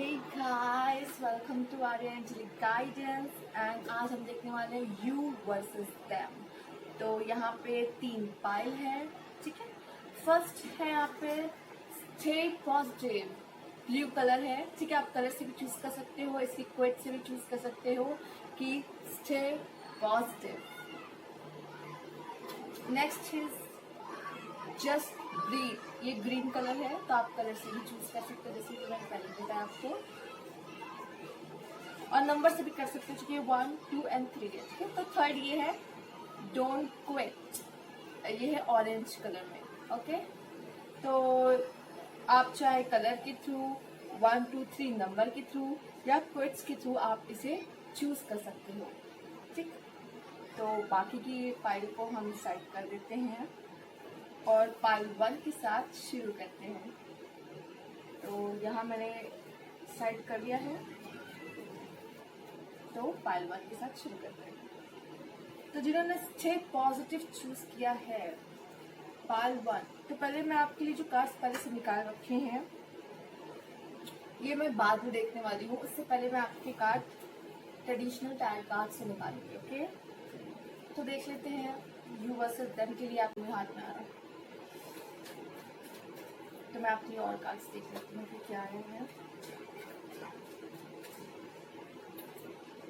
Hey guys, welcome to Arya Angelic Guidance and आज हम देखने वाले हैं You versus Them। तो यहाँ पे 3 पाइल है, ठीक है। फर्स्ट है यहाँ पे Stay Positive, ब्लू कलर है, ठीक है। आप कलर से भी चूज कर सकते हो, इसकी क्वेट से भी चूज कर सकते हो कि Stay Positive। Next is just breathe, ये ग्रीन कलर है, तो आप कलर से भी चूज कर सकते हो, जैसे कि मैंने पहले बताया आपको। और नंबर से भी कर सकते हो, क्योंकि 1, 2 एंड 3 है, ठीक है। तो थर्ड ये है डोंट क्विट, ये है ऑरेंज कलर में, ओके। तो आप चाहे कलर के थ्रू, 1, 2, 3 नंबर के थ्रू या क्विट्स के थ्रू आप इसे चूज कर सकते हो, ठीक। तो बाकी की फाइल को हम साइड कर देते हैं और पाइल 1 के साथ शुरू करते हैं। तो यहाँ मैंने साइड कर लिया है, तो पाइल 1 के साथ शुरू करते हैं। तो जिन्होंने स्टे पॉजिटिव चूज किया है पाइल 1, तो पहले मैं आपके लिए जो कार्ड्स पहले से निकाल रखे हैं ये मैं बाद में देखने वाली हूँ। उससे पहले मैं आपके कार्ड ट्रेडिशनल टायर कार्ड से निकालूंगी, ओके। तो देख लेते हैं यू वर्सेस देम के लिए आपके हाथ में आ रहा है। तो मैं आपके लिए और कार्ड्स देख लेती हूँ कि क्या आए हैं।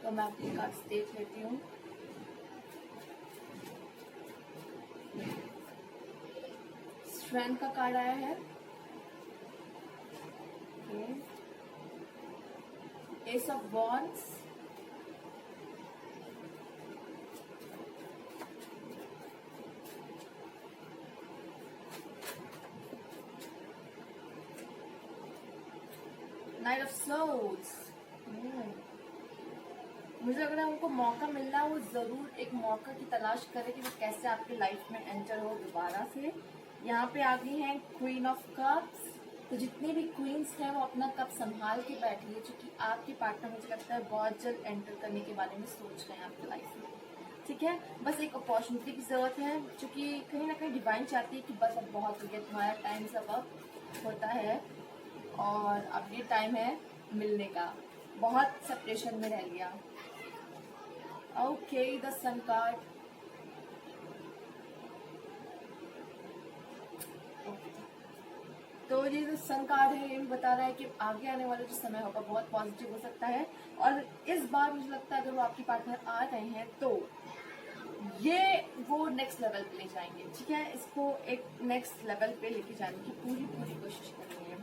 तो मैं आपके कार्ड्स देख लेती हूँ। स्ट्रेंथ का कार्ड आया है, ace of wands, knight of souls. मुझे लग रहा है उनको मौका मिल रहा है, वो जरूर एक मौका की तलाश करे कि वो कैसे आपकी लाइफ में एंटर हो दोबारा से। यहाँ पे आ गई हैं क्वीन ऑफ कप्स। तो जितनी भी क्वींस हैं वो अपना कप संभाल के बैठी है, क्योंकि आपके पार्टनर मुझे लगता है बहुत जल्द एंटर करने के बारे में सोच रहे हैं आपकी लाइफ में, ठीक है। बस एक अपॉर्चुनिटी की जरूरत है, क्योंकि कहीं ना कहीं डिवाइन चाहती है कि बस अब बहुत हो गया, तुम्हारा टाइम सब अब होता है और अब ये टाइम है मिलने का, बहुत सेपरेशन में रह लिया। Okay, the sun card. तो ये जो सन कार्ड है ये बता रहा है कि आगे आने वाला जो समय होगा बहुत पॉजिटिव हो सकता है। और इस बार मुझे लगता है अगर वो आपके पार्टनर आ रहे हैं तो ये वो नेक्स्ट लेवल पे ले जाएंगे, ठीक है। इसको एक नेक्स्ट लेवल पे लेके जाने की पूरी कोशिश करनी है।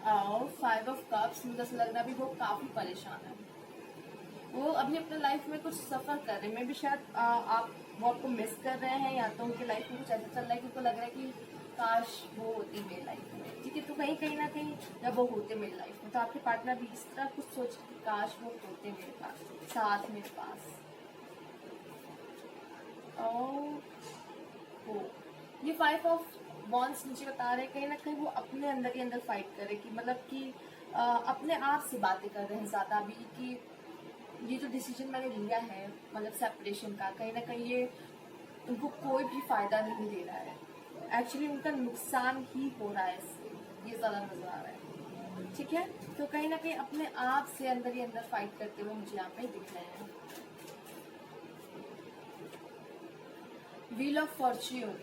और 5 ऑफ कप्स, मुझे ऐसा लग रहा है अभी वो काफी परेशान है, वो अभी अपने लाइफ में कुछ सफर कर रहे हैं। मैं भी शायद आप वो आपको मिस कर रहे हैं, या तो उनकी लाइफ में कुछ ऐसा चल रहा है कि उनको लग रहा है कि काश वो होती मेरी लाइफ में, ठीक है। तो कहीं ना कहीं जब वो होते मेरी लाइफ में, तो आपके पार्टनर भी इस तरह कुछ सोच कि काश वो होते मेरे पास, साथ मेरे पास। और ये 5 ऑफ वॉन्ड्स मुझे बता रहे हैं कहीं ना कहीं वो अपने अंदर ही अंदर फाइट कर रहे, कि मतलब कि अपने आप से बातें कर रहे हैं ज्यादा अभी, कि ये जो डिसीजन मैंने लिया है मतलब सेपरेशन का, कहीं ना कहीं ये उनको कोई भी फायदा नहीं दे रहा है, एक्चुअली उनका नुकसान ही हो रहा है इससे, ये ज्यादा नजर आ रहा है, ठीक है। तो कहीं ना कहीं अपने आप से अंदर ही अंदर फाइट करते हुए मुझे यहाँ पे दिख रहे हैं। व्हील ऑफ फॉर्च्यून,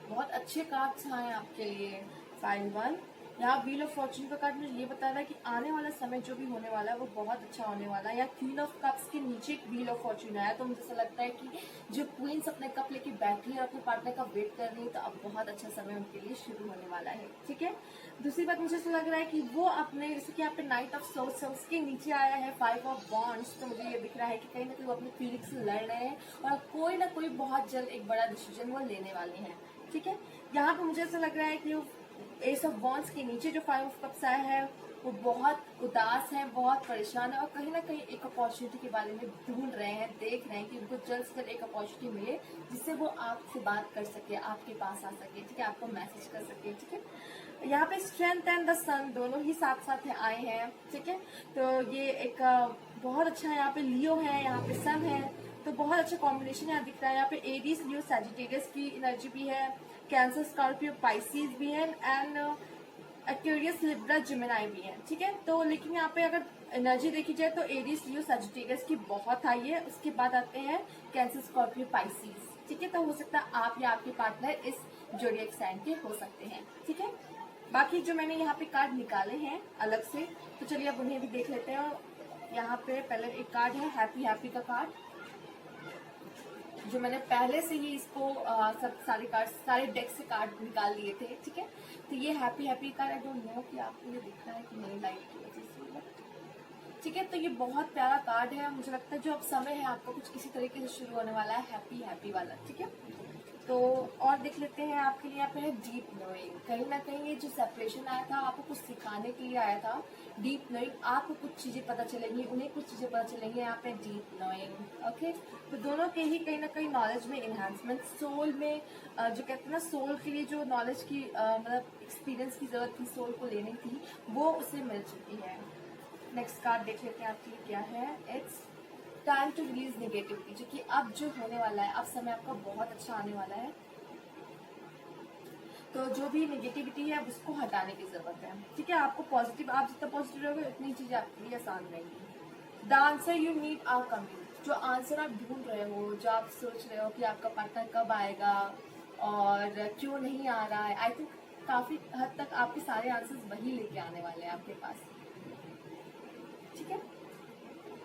बहुत अच्छे कार्ड्स आए आपके लिए फाइल 1। यहाँ व्हील ऑफ फॉर्च्यून का कार्ड मुझे ये बता रहा है कि आने वाला समय जो भी होने वाला है वो बहुत अच्छा होने वाला है। या क्वीन ऑफ कप्स के नीचे एक व्हील ऑफ फॉर्च्यून आया, तो मुझे ऐसा लगता है कि जो क्वींस अपने कप लेके बैठी है और अपने पार्टनर का वेट कर रही है, तो अब बहुत अच्छा समय उनके लिए शुरू होने वाला है, ठीक है। दूसरी बात मुझे ऐसा लग रहा है कि वो अपने, जैसे कि यहाँ पे नाइट ऑफ सोल्स है, उसके नीचे आया है 5 ऑफ वॉन्ड्स। तो मुझे ये दिख रहा है कि कहीं ना कहीं वो अपनी फीलिंग्स से लड़ रहे हैं और कोई ना कोई बहुत जल्द एक बड़ा डिसीजन वो लेने वाले हैं, ठीक है। यहाँ पे मुझे ऐसा लग रहा है कि एस ऑफ वॉन्ड्स के नीचे जो 5 ऑफ कप्स आया है वो बहुत उदास है, बहुत परेशान है और कहीं ना कहीं एक अपॉर्चुनिटी के बारे में ढूंढ रहे हैं, देख रहे हैं कि उनको जल्द से जल्द एक अपॉर्चुनिटी मिले जिससे वो आपसे बात कर सके, आपके पास आ सके, ठीक है, आपको मैसेज कर सके, ठीक है। यहाँ पे स्ट्रेंथ एंड द सन दोनों ही साथ साथ आए हैं, ठीक है। तो ये एक बहुत अच्छा है, यहाँ पे लियो है, यहाँ पे सन है, तो बहुत अच्छा कॉम्बिनेशन यहाँ दिख रहा है। यहाँ पे एरीज, लियो, सैजिटेरियस की एनर्जी भी है, कैंसर, स्कॉर्पियो, पाइसिस भी है एंड एक्वेरियस, लिब्रा, जेमिनी भी है, ठीक है। तो लेकिन यहाँ पे अगर एनर्जी देखी जाए तो एरीज, लियो, सजिटेरियस की बहुत हाई है। उसके बाद आते हैं कैंसर, स्कॉर्पियो, पाइसिस, ठीक है। तो हो सकता है आप या आपके पार्टनर इस जोडिएक साइन के हो सकते हैं, ठीक है। बाकी जो मैंने यहाँ पे कार्ड निकाले हैं अलग से, तो चलिए अब उन्हें भी देख लेते हैं। यहाँ पे पहले एक कार्ड है हैप्पी हैप्पी का कार्ड, जो मैंने पहले से ही इसको सब सारे कार्ड, सारे डेक से कार्ड निकाल लिए थे, ठीक है। तो ये happy happy card, I don't know कि आपको ये दिख रहा है कि नहीं लाइट की वजह से, ठीक है। तो ये बहुत प्यारा कार्ड है, मुझे लगता है जो अब समय है आपको कुछ इसी तरीके से शुरू होने वाला है, हैप्पी हैप्पी वाला, ठीक है। तो और देख लेते हैं आपके लिए यहाँ पे है डीप नोइंग। कहीं ना कहीं ये जो सेपरेशन आया था आपको कुछ सिखाने के लिए आया था। डीप नोइंग, आपको कुछ चीजें पता चलेंगी, उन्हें कुछ चीजें पता चलेंगी, यहाँ पे डीप नोइंग, ओके। तो दोनों के ही कहीं ना कहीं नॉलेज में इन्हांसमेंट, सोल में जो कहते हैं ना, सोल के लिए जो नॉलेज की मतलब एक्सपीरियंस की जरूरत थी, सोल को लेनी थी, वो उसे मिल चुकी है। नेक्स्ट कार्ड देख लेते हैं आपके लिए क्या है। It's time to release negativity, जो कि अब जो होने वाला है, अब समय आपका बहुत अच्छा आने वाला है। तो जो भी नेगेटिविटी है उसको हटाने की जरूरत है, ठीक है। आपको पॉजिटिव, आप जितना पॉजिटिव रहोगे उतनी चीजें आपके लिए आसान रहेंगी। The answer you need are coming, जो आंसर आप ढूंढ रहे हो, जो आप सोच रहे हो कि आपका पार्टनर कब आएगा और क्यों नहीं आ रहा है, आई थिंक काफी हद तक आपके सारे आंसर्स वही लेके आने वाले हैं आपके पास, ठीक है।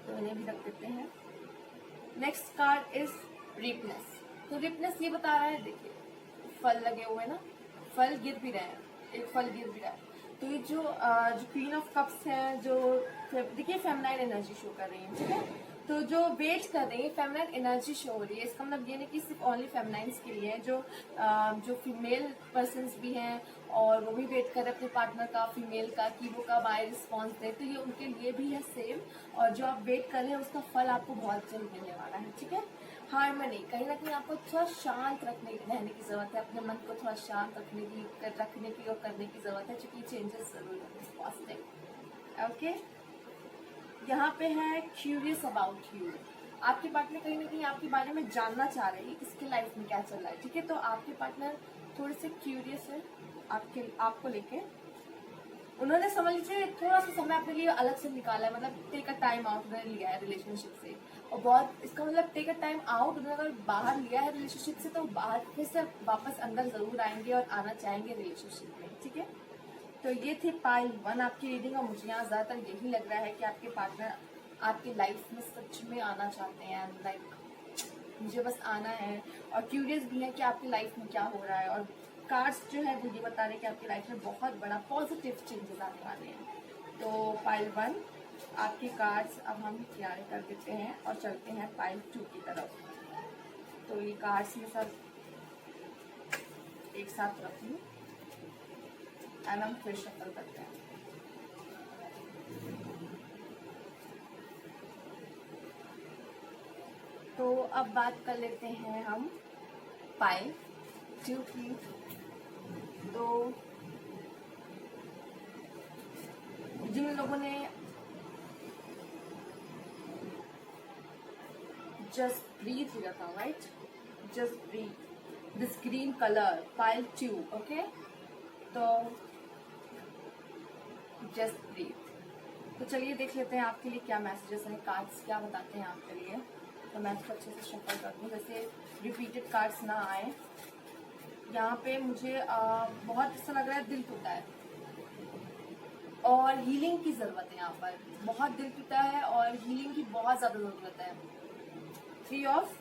तो इन्हें भी रख देते हैं। Next card is ripeness. तो रिपनेस ये बता रहा है, देखिए फल लगे हुए ना, फल गिर भी रहे हैं, एक फल गिर भी रहा है। तो ये जो क्वीन ऑफ कप्स है, जो देखिए फेमिनाइन एनर्जी शो कर रही है, ठीक है। तो जो वेट कर रही है फेमिनाइन एनर्जी शो हो रही है, इसका मतलब ये नहीं कि सिर्फ ओनली फेमिनाइंस के लिए है, जो फीमेल पर्सन भी हैं और वो भी वेट कर रहे हैं अपने पार्टनर का, फीमेल का, कि वो कब आए, रिस्पॉन्स दे, तो ये उनके लिए भी है सेम। और जो आप वेट कर रहे हैं उसका फल आपको बहुत जल्द मिलने वाला है, ठीक है। हार्मनी, कहीं ना कहीं आपको थोड़ा शांत रहने की जरूरत है, अपने मन को थोड़ा शांत रखने की और करने की जरूरत है, क्योंकि चेंजेस जरूर पॉजिटिव, ओके। यहाँ पे है क्यूरियस अबाउट यू। आपके पार्टनर कहीं ना कहीं आपके बारे में जानना चाह रहे हैं इसके लाइफ में क्या चल रहा है, ठीक है। तो आपके पार्टनर थोड़े से क्यूरियस है आपको लेके। उन्होंने समझ लीजिए थोड़ा सा समय अपने लिए अलग से निकाला है, मतलब टेक अ टाइम आउट उन्होंने लिया है रिलेशनशिप से। और बहुत, इसका मतलब टेक अ टाइम आउट उन्होंने अगर बाहर लिया है रिलेशनशिप से, तो बाहर फिर से वापस अंदर जरूर आएंगे और आना चाहेंगे रिलेशनशिप में, ठीक है। तो ये थी पाइल 1 आपकी रीडिंग। और मुझे यहाँ ज्यादातर यही लग रहा है कि आपके पार्टनर आपकी लाइफ में सच में आना चाहते हैं, लाइक मुझे बस आना है, और क्यूरियस भी है कि आपकी लाइफ में क्या हो रहा है। और कार्ड्स जो है वो ये बता रहे हैं कि आपकी लाइफ में बहुत बड़ा पॉजिटिव चेंजेस आने वाले हैं। तो पाइल 1 आपके कार्ड्स अब हम तैयार कर देते हैं और चलते हैं पाइल 2 की तरफ। तो ये कार्ड्स में सब एक साथ रख लूँ एंड हम फिर शफल करते हैं। तो अब बात कर लेते हैं हम पाइल 2 की। तो जिन लोगों ने जस्ट ब्रीथ लिखा था, right, just breathe, this green colour, pile 2, okay. तो जस्ट ब्रीथ। तो चलिए देख लेते हैं आपके लिए क्या मैसेजेस हैं, कार्ड्स क्या बताते हैं आपके लिए। तो मैं इसको अच्छे से शफल कर दूँ, जैसे रिपीटेड कार्ड्स ना आए। यहाँ पे मुझे बहुत ऐसा लग रहा है दिल टूटा है और हीलिंग की जरूरत है। यहाँ पर बहुत दिल टूटा है और हीलिंग की बहुत ज्यादा जरूरत है। 3 ऑफ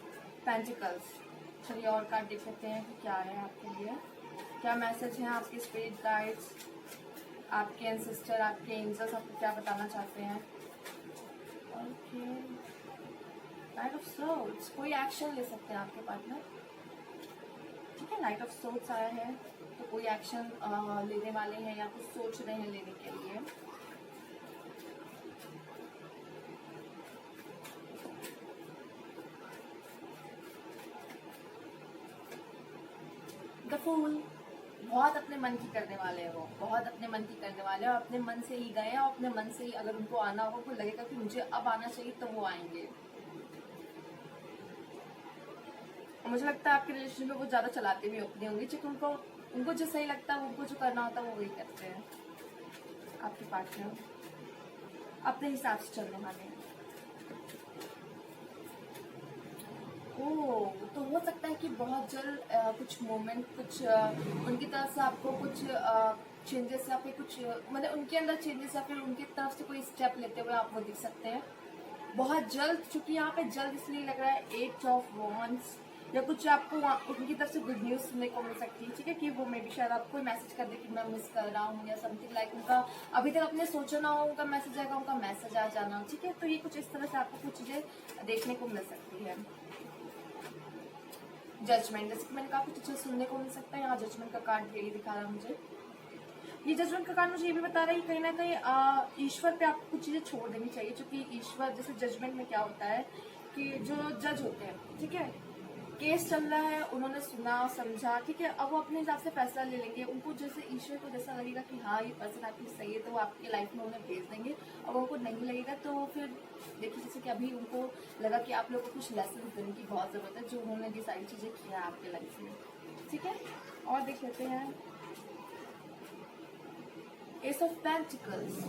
पेंटिकल्स। चलिए और कार्ड देख लेते हैं कि क्या है आपके लिए, क्या मैसेज है आपके स्पिरिट गाइड्स, आपके एंसेस्टर, आपके एंजल्स आपको क्या बताना चाहते हैं। ओके, नाइट ऑफ सोल्स, कोई एक्शन ले सकते हैं आपके पार्टनर, ठीक है। नाइट ऑफ सोल्स आया है, तो कोई एक्शन लेने वाले हैं या कुछ सोच रहे हैं लेने के लिए। द फूल, बहुत अपने मन की करने वाले हैं, वो बहुत अपने मन की करने वाले हैं और अपने मन से ही गए हैं। और अपने मन से ही अगर उनको आना होगा, उनको लगेगा कि मुझे अब आना चाहिए, तो वो आएंगे। मुझे लगता है आपके रिलेशन में वो ज्यादा चलाते भी अपने होंगे, क्योंकि उनको जो सही लगता है, उनको जो करना होता है वो वही करते हैं। आपके पार्टनर अपने हिसाब से चलने वाले हैं। ओह, तो हो सकता है कि बहुत जल्द कुछ मोमेंट, कुछ उनकी तरफ से आपको कुछ चेंजेस या फिर कुछ मतलब उनके अंदर चेंजेस या फिर उनकी तरफ से कोई स्टेप लेते हुए आप वो दिख सकते हैं बहुत जल्द। चूंकि यहाँ पे जल्द इसलिए लग रहा है 8 ऑफ वॉन्ड्स, या कुछ आपको उनकी तरफ से गुड न्यूज सुनने को मिल सकती है। ठीक है, कि वो मे भी शायद आपको मैसेज कर दे कि मैं मिस कर रहा हूँ या समथिंग लाइक, उनका अभी तक अपने सोचा ना हो उनका मैसेज आएगा, उनका मैसेज आ जाना। ठीक है, तो ये कुछ इस तरह से आपको कुछ चीजें देखने को मिल सकती है। जजमेंट, जैसे कि मैंने कहा कुछ अच्छा सुनने को मिल सकता है। यहाँ जजमेंट का कार्ड यही दिखा रहा है मुझे। ये जजमेंट का कार्ड मुझे ये भी बता रहा है कि कहीं ना कहीं ईश्वर पे आपको कुछ चीजें छोड़ देनी चाहिए, क्योंकि ईश्वर जैसे जजमेंट में क्या होता है कि जो जज होते हैं, ठीक है, केस चल रहा है, उन्होंने सुना समझा, ठीक है, अब वो अपने हिसाब से फैसला ले लेंगे। उनको जैसे ईश्वर को जैसा लगेगा कि हाँ ये पर्सन आपकी सही है, तो वो आपकी लाइफ में उन्हें भेज देंगे। और उनको नहीं लगेगा तो फिर देखिए, जैसे कि अभी उनको लगा कि आप लोगों को कुछ लेसन देने की बहुत जरूरत है, जो उन्होंने ये सारी चीजें किया है आपके लाइफ में। ठीक है, और देख लेते हैं एस ऑफ पेंटिकल्स।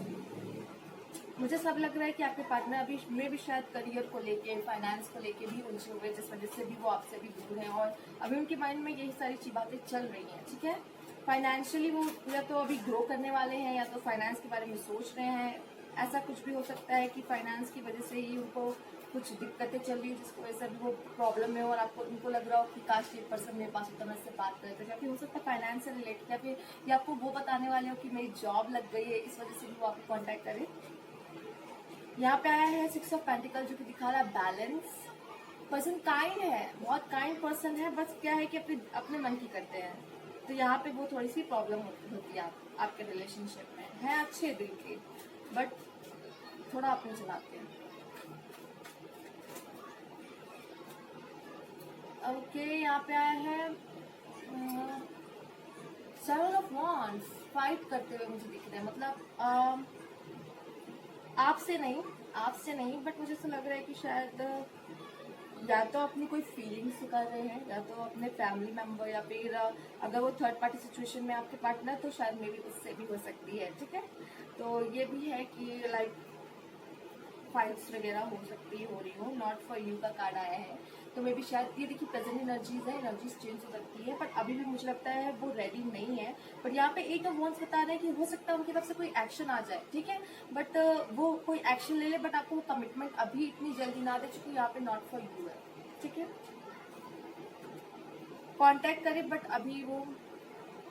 मुझे सब लग रहा है कि आपके पार्टनर अभी में भी शायद करियर को लेके, फाइनेंस को लेके भी उलझे हुए, जिस वजह से भी वो आपसे भी दूर है, और अभी उनके माइंड में यही सारी बातें चल रही हैं। ठीक है, फाइनेंशियली वो या तो अभी ग्रो करने वाले हैं, या तो फाइनेंस के बारे में सोच रहे हैं। ऐसा कुछ भी हो सकता है कि फाइनेंस की वजह से ही उनको कुछ दिक्कतें चल रही है, जिसकी वजह से अभी वो प्रॉब्लम में हो, और आपको उनको लग रहा हो कि काश ये पर्सन मेरे पास होता, मैं इससे बात करता। या फिर हो सकता है फाइनेंस से रिलेटेड, या फिर ये आपको वो बताने वाले हो कि मेरी जॉब लग गई है, इस वजह से भी वो आपको कॉन्टैक्ट करे। यहाँ पे आया है 6 ऑफ पेंटिकल, जो कि दिखा रहा है बैलेंस। पर्सन काइंड है, बहुत काइंड पर्सन है, बस क्या है कि अपने अपने मन की करते हैं। तो यहाँ पे वो थोड़ी सी प्रॉब्लम होती है आपके रिलेशनशिप में। है अच्छे दिल के, बट थोड़ा अपने चलाते हैं। ओके, यहाँ पे आया है 7 ऑफ वॉन्ड्स। फाइट करते हुए मुझे दिख रहे हैं, मतलब आपसे नहीं, बट मुझे ऐसा लग रहा है कि शायद या तो अपनी कोई फीलिंग्स कर रहे हैं, या तो अपने फैमिली मेंबर, या फिर अगर वो थर्ड पार्टी सिचुएशन में आपके पार्टनर, तो शायद मे भी उससे भी हो सकती है। ठीक है, तो ये भी है कि लाइक फाइट्स वगैरह हो सकती है, हो रही हो। नॉट फॉर यू का कार्ड आया है, तो मे भी शायद ये देखिए प्रेजेंट एनर्जीज है, एनर्जीज चेंज हो सकती है, बट अभी भी मुझे लगता है वो रेडी नहीं है। बट यहाँ पे 8 ऑफ वॉन्ड्स बता रहे हैं कि हो सकता है उनकी तरफ से कोई एक्शन आ जाए। ठीक है, बट वो कोई एक्शन ले ले, बट आपको वो कमिटमेंट अभी इतनी जल्दी ना दे, चूंकि यहाँ पे नॉट फॉर यू है। ठीक है, कांटेक्ट करें, बट अभी वो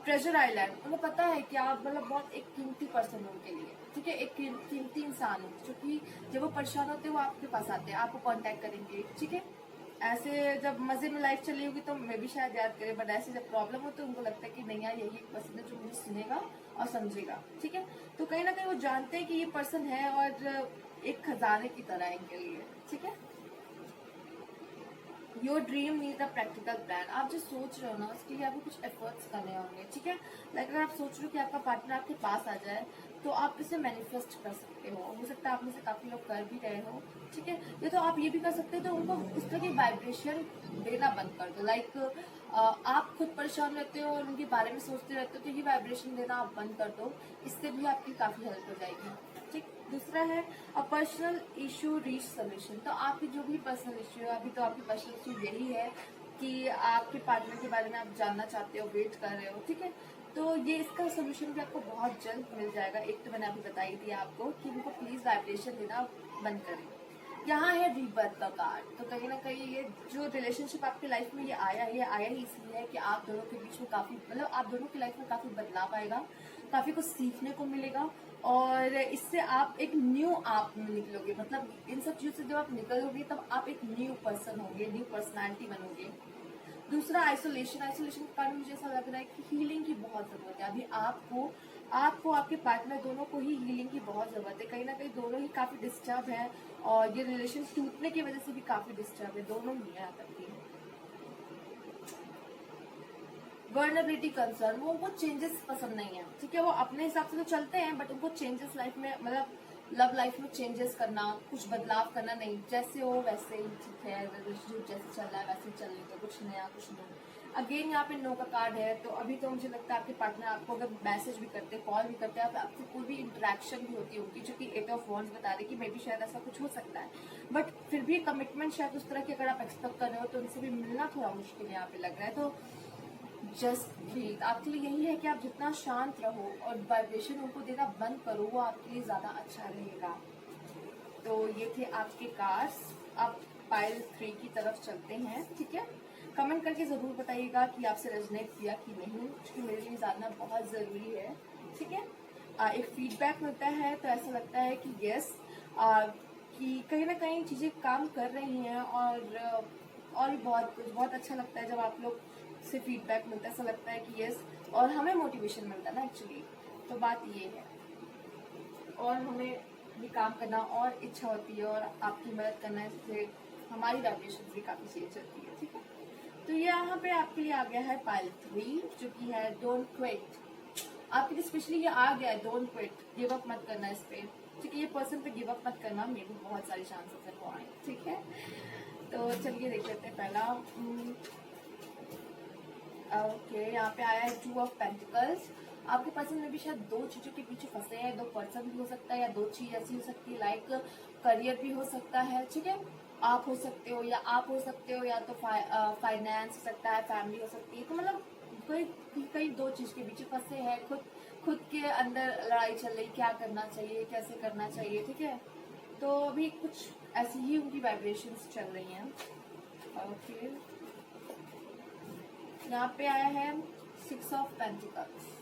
ट्रेजर आइलैंड, उन्हें पता है कि आप मतलब बहुत एक कीमती पर्सन हो उनके लिए। ठीक है, एक कीमती इंसान हो, क्योंकि जब वो परेशान होते हैं वो आपके पास आते हैं, आपको कांटेक्ट करेंगे। ठीक है, ऐसे जब मजे में लाइफ चली होगी तो मैं भी शायद याद करे, बट ऐसे जब प्रॉब्लम हो तो उनको लगता है कि नहीं यार, यही एक पर्सन है जो मुझे सुनेगा और समझेगा। ठीक है, तो कहीं ना कहीं वो जानते हैं कि ये पर्सन है और एक खजाने की तरह है इनके लिए। ठीक है, your dream need a practical plan. आप जो सोच रहे हो ना, उसके लिए आपको कुछ एफर्ट्स करने होंगे। ठीक है, लाइक अगर आप सोच रहे हो कि आपका पार्टनर आपके पास आ जाए, तो आप इसे मैनिफेस्ट कर सकते हो सकता है आप में से काफी लोग कर भी रहे हो। ठीक है, ये तो आप ये भी कर सकते हो, तो उनको उस तरह की वाइब्रेशन देना बंद कर दो। लाइक आप खुद परेशान रहते हो और उनके बारे में सोचते रहते हो, तो ये वाइब्रेशन देना आप बंद कर दो, इससे भी आपकी काफी हेल्प हो जाएगी। ठीक, दूसरा है a personal issue reach solution. तो आपकी जो भी पर्सनल इशू है, अभी तो आपकी पर्सनल इशू यही है कि आपके पार्टनर के बारे में आप जानना चाहते हो, वेट कर रहे हो। ठीक है, तो ये इसका सोल्यूशन भी आपको बहुत जल्द मिल जाएगा। एक तो मैंने अभी बताई थी आपको कि उनको प्लीज वाइब्रेशन देना बंद करें। यहाँ है रीबर्थ का कार्ड, तो कहीं ना कहीं ये जो रिलेशनशिप आपकी लाइफ में ये आया ही इसलिए है कि आप दोनों के बीच में काफी मतलब आप दोनों की लाइफ में काफी बदलाव आएगा, काफी कुछ सीखने को मिलेगा, और इससे आप एक न्यू आप में निकलोगे। मतलब इन सब चीजों से जब आप निकलोगे तब आप एक न्यू पर्सन होगे, न्यू पर्सनैलिटी बनोगे। दूसरा आइसोलेशन के कारण मुझे ऐसा लग रहा है कि हीलिंग की बहुत जरूरत है। अभी आपको आपके पार्टनर दोनों को ही हीलिंग की बहुत जरूरत है। कहीं ना कहीं दोनों ही काफी डिस्टर्ब है, और ये रिलेशन टूटने की वजह से भी काफी डिस्टर्ब है, दोनों ही यहाँ तक की। वर्नेबिलिटी कंसर्न, वो उनको चेंजेस पसंद नहीं है। ठीक है, वो अपने हिसाब से तो चलते हैं, बट उनको चेंजेस लाइफ में मतलब लव लाइफ में चेंजेस करना, कुछ बदलाव करना नहीं, जैसे हो वैसे ही ठीक है, रिलेशनशिप जैसे चल रहा है वैसे ही चलने दो, कुछ नया कुछ नहीं। अगेन यहाँ पे नो का कार्ड है, तो अभी तो मुझे लगता है आपके पार्टनर आपको अगर मैसेज भी करते, कॉल भी करते हैं, आपसे कोई भी इंटरेक्शन भी होती होगी, जो कि 8 ऑफ वॉन्ड्स बता रहे कि मे भी शायद ऐसा कुछ हो सकता है, बट फिर भी कमिटमेंट शायद उस तरह की अगर आप एक्सपेक्ट कर रहे हो तो उनसे भी मिलना थोड़ा मुश्किल यहाँ पे लग रहा है। तो जस्ट ब्रीथ, आपके लिए यही है कि आप जितना शांत रहो और वाइब्रेशन उनको देना बंद करो, वो आपके लिए ज्यादा अच्छा रहेगा। तो ये थे आपके कार्ड्स। अब पाइल 3 की तरफ चलते हैं, ठीक है। कमेंट करके जरूर बताइएगा कि आपसे रेजोनेट किया कि नहीं, क्योंकि मेरे लिए जानना बहुत जरूरी है, ठीक है। एक फीडबैक मिलता है तो ऐसा लगता है कि यस, कि कहीं ना कहीं चीजें काम कर रही हैं, और भी बहुत अच्छा लगता है जब आप लोग से फीडबैक मिलता है, ऐसा लगता है कि यस, और हमें मोटिवेशन मिलता है ना एक्चुअली। तो बात ये है, और हमें भी काम करना और इच्छा होती है, और आपकी मदद करना, इससे हमारी वाइब्रेशन भी काफी सही चलती है, ठीक है। तो ये यहाँ पे आपके लिए आ गया है पाइल 3, जो कि है डोंट क्विट। आपके लिए स्पेशली ये आ गया है डोंट क्विट, गिव अप मत करना इस पे, ठीक है। ये पर्सन पे गिव अप मत करना, मे भी बहुत सारी चांसेस है वो आए, ठीक है। तो चलिए देख लेते हैं पहला। ओके, यहाँ पे आया है 2 ऑफ पेंटिकल्स। आपके पर्सन में भी शायद 2 चीजों के पीछे फंसे हैं, 2 पर्सन भी हो सकता है, या 2 चीज ऐसी हो सकती है, लाइक करियर भी हो सकता है, ठीक है। आप हो सकते हो, या आप हो सकते हो, या तो फाइनेंस हो सकता है, फैमिली हो सकती है। तो मतलब कोई कई 2 चीज के पीछे फंसे हैं, खुद के अंदर लड़ाई चल रही, क्या करना चाहिए, कैसे करना चाहिए, ठीक है। तो अभी कुछ ऐसी ही उनकी वाइब्रेशंस चल रही हैं। ओके, यहाँ पे आया है 6 ऑफ पेंटिकल्स।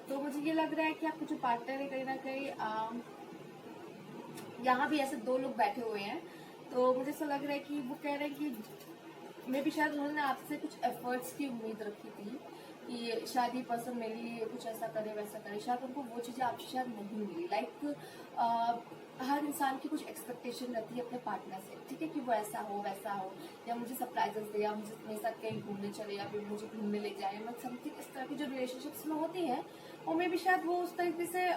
तो मुझे ये लग रहा है कि आपको जो पार्टनर है कहीं ना कहीं यहाँ भी ऐसे 2 लोग बैठे हुए हैं। तो मुझे ऐसा लग रहा है कि वो कह रहे हैं कि मे भी शायद उन्होंने आपसे कुछ एफर्ट्स की उम्मीद रखी थी कि शायद ये पर्सन मेरे लिए कुछ ऐसा करे वैसा करे, शायद उनको वो चीजें आपसे शायद नहीं मिली। लाइक हर इंसान की कुछ एक्सपेक्टेशन रहती है अपने पार्टनर से, ठीक है, कि वो ऐसा हो वैसा हो, या मुझे सरप्राइजेस दे, या मुझे मेरे साथ कहीं घूमने चले, या फिर मुझे घूमने ले जाए, मतलब समथिंग इस तरह की जो रिलेशनशिप्स में होती है, और मे भी शायद वो उस तरीके से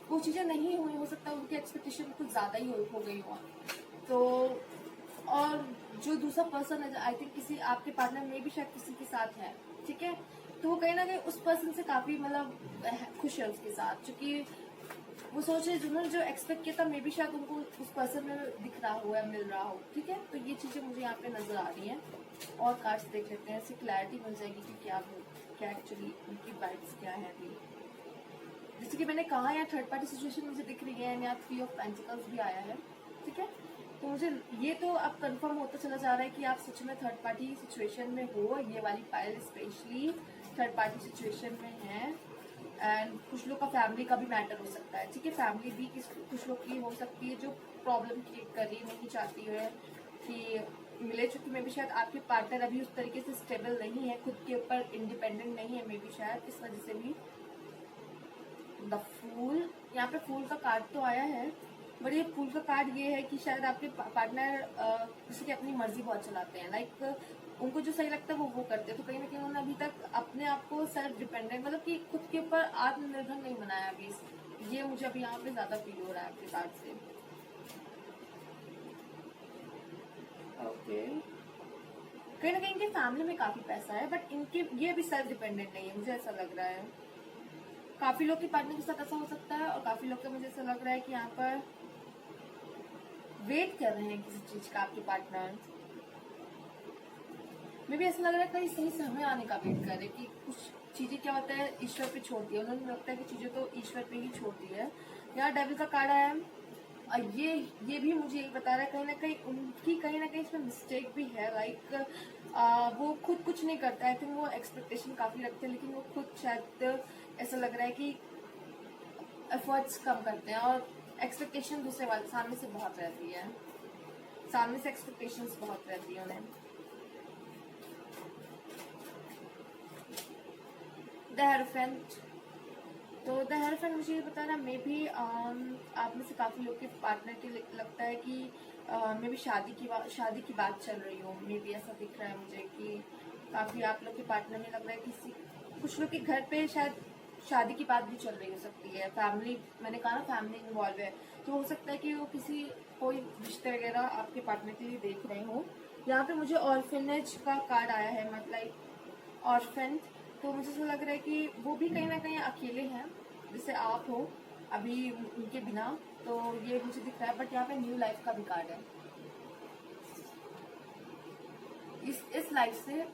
वो चीजें नहीं हुई, हो सकता है उनकी एक्सपेक्टेशन कुछ ज्यादा ही हो गई हो। तो और जो दूसरा पर्सन है, आई थिंक किसी आपके पार्टनर में भी शायद किसी के साथ है, ठीक है। तो वो कहीं ना कहीं उस पर्सन से काफी मतलब खुश है उसके साथ, क्योंकि वो सोच रहे जिन्होंने जो एक्सपेक्ट किया था, मे भी शायद उनको उस पर्सन में दिख रहा हो या मिल रहा हो, ठीक है। तो ये चीजें मुझे यहाँ पे नजर आ रही हैं। और कार्ड्स देख लेते हैं, इससे क्लैरिटी मिल जाएगी कि क्या एक्चुअली उनकी वाइब्स क्या है अभी। जैसे कि मैंने कहा, यहाँ थर्ड पार्टी सिचुएशन मुझे दिख रही है, यहाँ 3 ऑफ पेंटिकल्स भी आया है, ठीक है। तो मुझे ये तो अब कंफर्म होता चला जा रहा है कि आप सच में थर्ड पार्टी सिचुएशन में हो। ये वाली pile specially third party situation में है, एंड कुछ लोग का फैमिली का भी मैटर हो सकता है, ठीक है। फैमिली भी कुछ लोग की हो सकती है जो प्रॉब्लम क्रिएट कर रही नहीं चाहती है कि मिले, चूंकि मे भी शायद आपके पार्टनर अभी उस तरीके से स्टेबल नहीं है, खुद के ऊपर इंडिपेंडेंट नहीं है, मे भी शायद इस वजह से भी। द फूल, यहाँ पे फूल का कार्ड तो आया है, बट ये फूल का कार्ड ये है कि शायद आपके पार्टनर जैसे कि अपनी मर्जी बहुत चलाते हैं, लाइक उनको जो सही लगता है वो करते हैं। तो कहीं ना कहीं उन्होंने अभी तक अपने आप को सेल्फ डिपेंडेंट, मतलब कि खुद के ऊपर आत्मनिर्भर नहीं बनाया अभी। ये मुझे अभी यहाँ पे ज्यादा फील हो रहा है आपके कार्ड से। ओके, कहीं ना कहीं इनके फैमिली में काफी पैसा है, बट इनके ये भी सेल्फ डिपेंडेंट नहीं है, मुझे ऐसा लग रहा है। काफी लोग के पार्टनर के साथ ऐसा हो सकता है, और काफी लोग का मुझे ऐसा लग रहा है कि यहाँ पर वेट कर रहे हैं किसी चीज का आपके पार्टनर। मुझे भी ऐसा लग रहा है कहीं सही समय आने का वेट कर रहे, कि कुछ चीजें क्या होता है ईश्वर पे छोड़ दिया उन्होंने, लगता है कि चीजें तो ईश्वर पे ही छोड़ दी है। यहाँ डेविल का कार्ड आया है, और ये भी मुझे यही बता रहा है कहीं ना कहीं उनकी कहीं ना कहीं इसमें मिस्टेक भी है। लाइक वो खुद कुछ नहीं करता है, आई थिंक वो एक्सपेक्टेशन काफी रखते हैं, लेकिन वो खुद शायद ऐसा लग रहा है कि एफर्ट्स कम करते हैं, और एक्सपेक्टेशन दूसरे वाले सामने से बहुत रहती है, सामने से एक्सपेक्टेशंस बहुत रहती है उन्हें। द हेरोफेंट, तो द हेरोफेंट मुझे ये बता रहा है मे भी आप में से काफी लोग के पार्टनर के लगता है कि मे भी शादी की बात चल रही हो, मे भी ऐसा दिख रहा है मुझे कि काफी आप लोग के पार्टनर में लग रहा है किसी कुछ लोग के घर पे शायद शादी की बात भी चल रही हो सकती है। फैमिली, मैंने कहा ना फैमिली इन्वॉल्व है, तो हो सकता है कि वो कोई रिश्ते वगैरह आपके पार्टनर के लिए देख रहे हो। यहाँ पे मुझे ऑर्फेनेज का कार्ड आया है, मतलब ऑर्फेंट, तो मुझे ऐसा लग रहा है कि वो भी कहीं ना कहीं अकेले हैं, जैसे आप हो अभी उनके बिना। तो ये मुझे दिख रहा है, बट यहाँ पे न्यू लाइफ का भी कार्ड है। इस लाइफ से,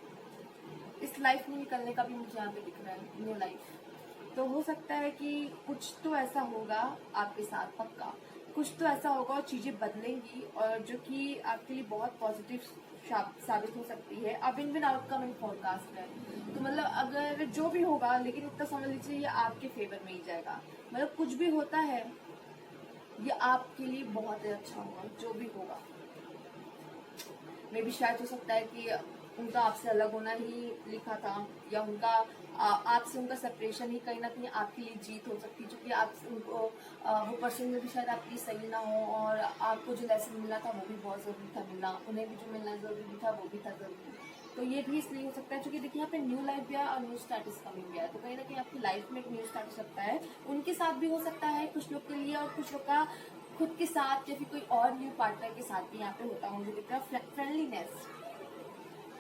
इस लाइफ में निकलने का भी मुझे यहाँ पे दिख रहा है, न्यू लाइफ। तो हो सकता है कि कुछ तो ऐसा होगा आपके साथ, पक्का कुछ तो ऐसा होगा और चीजें बदलेंगी, और जो कि आपके लिए बहुत पॉजिटिव साबित हो सकती है। अब win win outcome in forecast है, तो मतलब अगर जो भी होगा, लेकिन इतना समझ लीजिए ये आपके फेवर में ही जाएगा। मतलब कुछ भी होता है ये आपके लिए बहुत ही अच्छा होगा, जो भी होगा। मे भी शायद हो सकता है कि उनका आपसे अलग होना ही लिखा था, या उनका आपसे उनका सेपरेशन ही कहीं ना कहीं आपके लिए जीत हो सकती है, क्योंकि आप उनको वो पर्सन में भी शायद आपके लिए सही ना हो, और आपको जो लेसन मिलना था वो भी बहुत ज़रूरी था मिलना, उन्हें भी जो मिलना ज़रूरी था वो भी था ज़रूरी। तो ये भी इसलिए हो सकता है क्योंकि देखिए यहाँ पे न्यू लाइफ भी है और न्यू स्टार्टस कमिंग भी है, तो कहीं ना कहीं आपकी लाइफ में एक न्यू स्टार्ट हो सकता है, उनके साथ भी हो सकता है कुछ लोग के लिए, और कुछ लोग का खुद के साथ या फिर कोई और न्यू पार्टनर के साथ भी यहाँ पे होता है। मुझे दिख रहा है फ्रेंडलीनेस,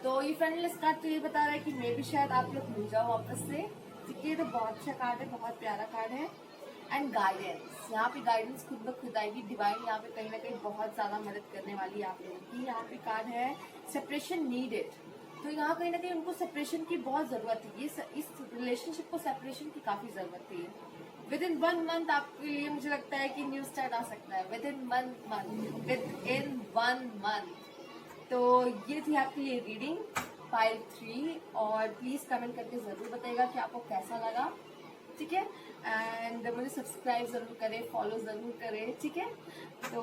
तो ये फ्रेंडलेस कार्ड तो ये बता रहा है कि मे भी शायद आप लोग मिल जाओ वापस से। ठीक है, तो बहुत अच्छा कार्ड है, बहुत प्यारा कार्ड है। एंड गाइडेंस, यहाँ पे गाइडेंस खुद ब खुद आएगी, डिवाइन यहाँ पे कहीं ना कहीं बहुत ज्यादा मदद करने वाली है आप लोगों की। यहाँ पे कार्ड है सेपरेशन नीडेड, तो यहाँ कहीं ना कहीं उनको सेपरेशन की बहुत जरूरत है, इस रिलेशनशिप को सेपरेशन की काफी जरूरत थी। विद इन 1 मंथ आपके लिए मुझे लगता है कि न्यू स्टार्ट आ सकता है, विद इन 1 मंथ। तो ये थी आपकी ये रीडिंग पाइल 3, और प्लीज कमेंट करके जरूर बताइएगा कि आपको कैसा लगा। ठीक है, एंड मुझे सब्सक्राइब जरूर करें, फॉलो जरूर करें। ठीक है, तो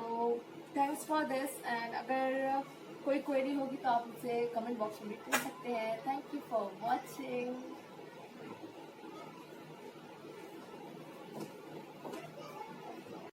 थैंक्स फॉर दिस, एंड अगर कोई क्वेरी होगी तो आप मुझसे कमेंट बॉक्स में भी पूछ सकते हैं। Thank you for watching.